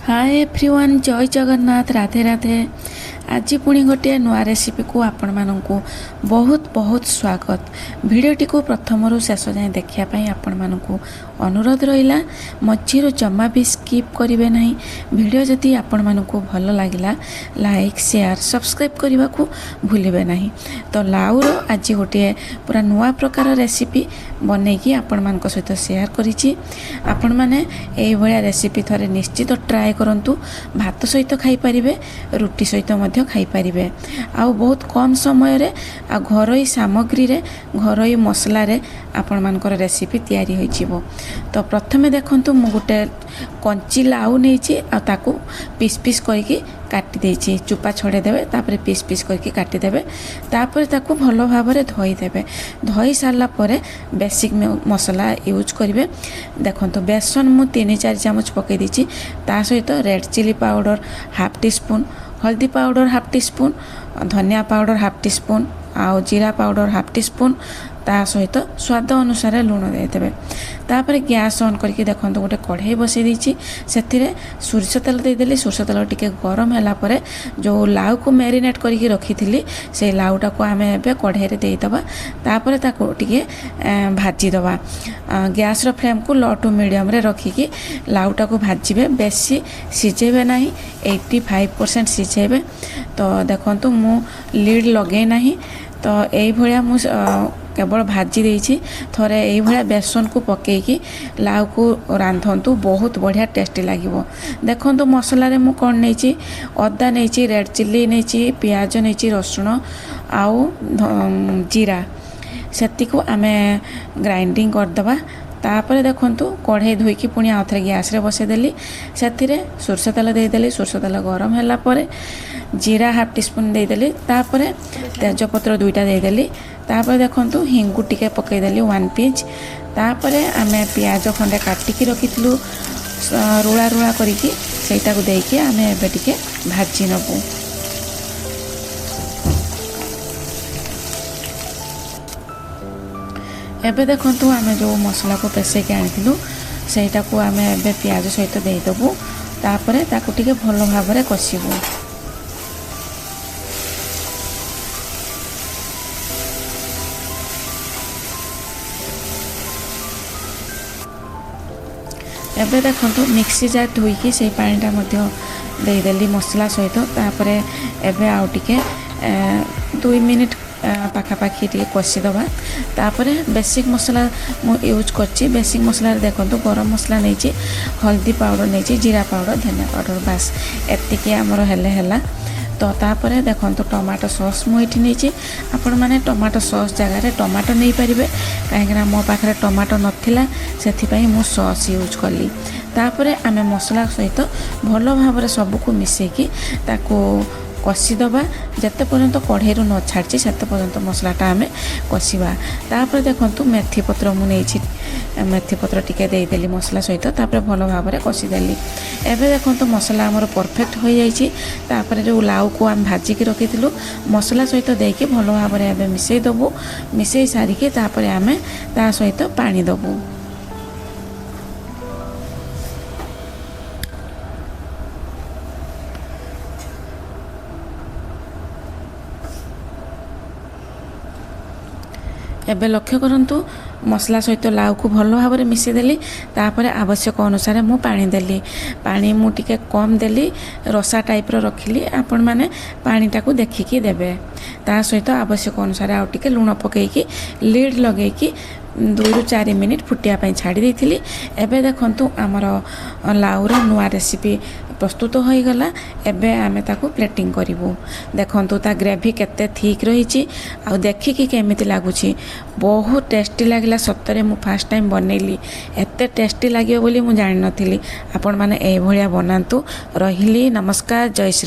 Hi everyone, जय जगन्नाथ, राधे राधे। आज पुणी गोटे नुआ रेसिपी को आपण मानू बहुत बहुत स्वागत। भिडटी को प्रथम शेष जाए देखापी आपण मानू अनुरोध रहा, मझीर जमा भी स्किप करेंगे ना। भिड जदि आपण मानू भल लगे लाइक शेयर सब्सक्राइब करने को भूलें ना। तो लाउर आज गोटे पूरा नुआ प्रकार रेसिपी बनईकि आपण मान सहित शेयर करिछि। आपण माने एई भलिया रेसिपी थरे निश्चित ट्राए करंतु। भात सहित खाई परिबे, रुटी सहित मध्य खाई परिबे। आ बहुत कम समय रे आ घरोई सामग्री रे घरोई मसला रे आपण मानकर रेसिपी तैयारी होई जिवो। तो प्रथमे देखंतु मु गोटे कंची लाउ नेछि आ ताकू पीस पीस करके काटी देछि। चुपा छोड़े देबे, तापर पीस पीस करके काटी देबे। तापर ताकू भलो भाबरे धोई देबे। धोई सारला परे बेसिक मसला यूज करिवे। देखंतु बेसन मु 3-4 चामच पकै दिछि। ता सहित red chilli powder half teaspoon, हल्दी पाउडर हाफ टी स्पून, धनिया पाउडर हाफ टी स्पून, आ जीरा पाउडर हाफ टी स्पून। ता सहित स्वाद अनुसार लुण देदेवे। तापर गैस ऑन करके देखो गोटे कढ़ाई बसई देछि। सेथिरे सोरिष तेल देदेली। सोरिष तेल टिके गरम होला परे जो लाउ को मैरिनेट करके रखी से लाउटा को आम ए कढ़ाई रे देदबा। तापर ताको टिके भाजी दबा। गैस रो फ्लेम को लो टू मीडियम रे रखिकी लाउटा को भाजिबे। बेसी सिझेबे नाही, 85% सिझेबे। तो देखंतु मु लीड लगे नाही। तो यही भाया मु केवल भाजी देछि। थोड़े यही भाया बेसन को पकेकी लाउ को रांधंतु, बहुत बढ़िया टेस्टी लागिवो। देखंतु मसला रे मु कोन नेछि, अदा नेछि, रेड चिल्ली नेछि, प्याज नेछि, रसुण आउ जीरा सेति को आमे ग्राइंडिंग कर दबा। तापर देखंतु कढ़ाई धोईकी पुणी आउ थे गैस रे बसईदेली। से सोरष तेल देदेली। सोरष तेल गरम होला परे जीरा हाफ टी स्पून देदेली। तापर तेजपत्र 2टा देदेली। तापर देखंतु हिंगु टिके पकईदेली 1 पिंच। तापर आमे प्याज खंडे काटिकी रखिथिलु रुला रुला करिकी सेटा को देकी आमे एबे टिके भाजी नबु। एबे देखंतु आमे जो मसला को पेसे के आनिथिलु सेटा को आमे एबे प्याज सहित देई दबु। तापर ताको टिके भलो भाबरे कसिबु। एबे देखंतु मिक्सी जार धोईकी से पानीटा मध्य देदेली मसला सहित। तापर एबे आउ टिके 2 मिनिट पाखापाखि टे कषिदबा। तापर बेसिक मसला मु यूज करछि। बेसिक मसला देखंतु गरम मसला नहीं, हल्दी पाउडर नहीं, जीरा पाउडर, धनिया पाउडर, बास एतिकी आमर हेले हैला। तो तापर देखंतु टमाटो सॉस मु एठी नहीं। आपण माने टमाटो सॉस जगह रे टमाटो नहीं पारिबे, काहेकि मो पाखरे टमाटो नथिला, सेथिपई मु सॉस यूज कली। तापर आमे मसला सहित भलो भाबरे सबको मिसेकी ताको कषिदबा। जते पर्यंत कढ़ाई न छाड़ी सेते पर्यंत मसलाटा आमे कषिबा। तापर देखंतु मेथी पत्र मु नेछि। मेथी पत्र टिके देदेली मसला सहित। तापर भलो भाबरे कषिदेली। एबे देखंतु मसला हमर परफेक्ट हो जाइछि। तापर जो लाउ को आम भाजी के रखिथिलु मसला सहित देकी भलो भाबरे एबे मिसेई दबु। मिसेई सारिके तापर आमे ता सहित पानी दबु। एबे लक्ष्य करंतु मसला सहित लाउ को भलो भाव में मिसेदेली। तापर आवश्यक अनुसार मु पानी देली। पानी मु टिके कम देली, रसा टाइप रो रखिली। आपण माने पानीटा को देखिकी देबे। ता सहित आवश्यक अनुसार आउ टिके लूण पकेकी लीड लगेकी 2-4 मिनिट फुटिया पई छाड़ी देथिली। एबे देखंतु हमर लाउर नुआ रेसिपी प्रस्तुत हो गला। एबे आमे ताको प्लेटिंग करिवो। देखंतु ता ग्रेवी केते थिक रहिछि आ देखिकी केमिति लागुछि। बहुत टेस्टी लागला। सत्तरे मु फर्स्ट टाइम बनैली, एते टेस्टी लागियो बोली मु जानि नथिली। आपण माने ए भलिया बनांतु। रहिली, नमस्कार, जय श्री।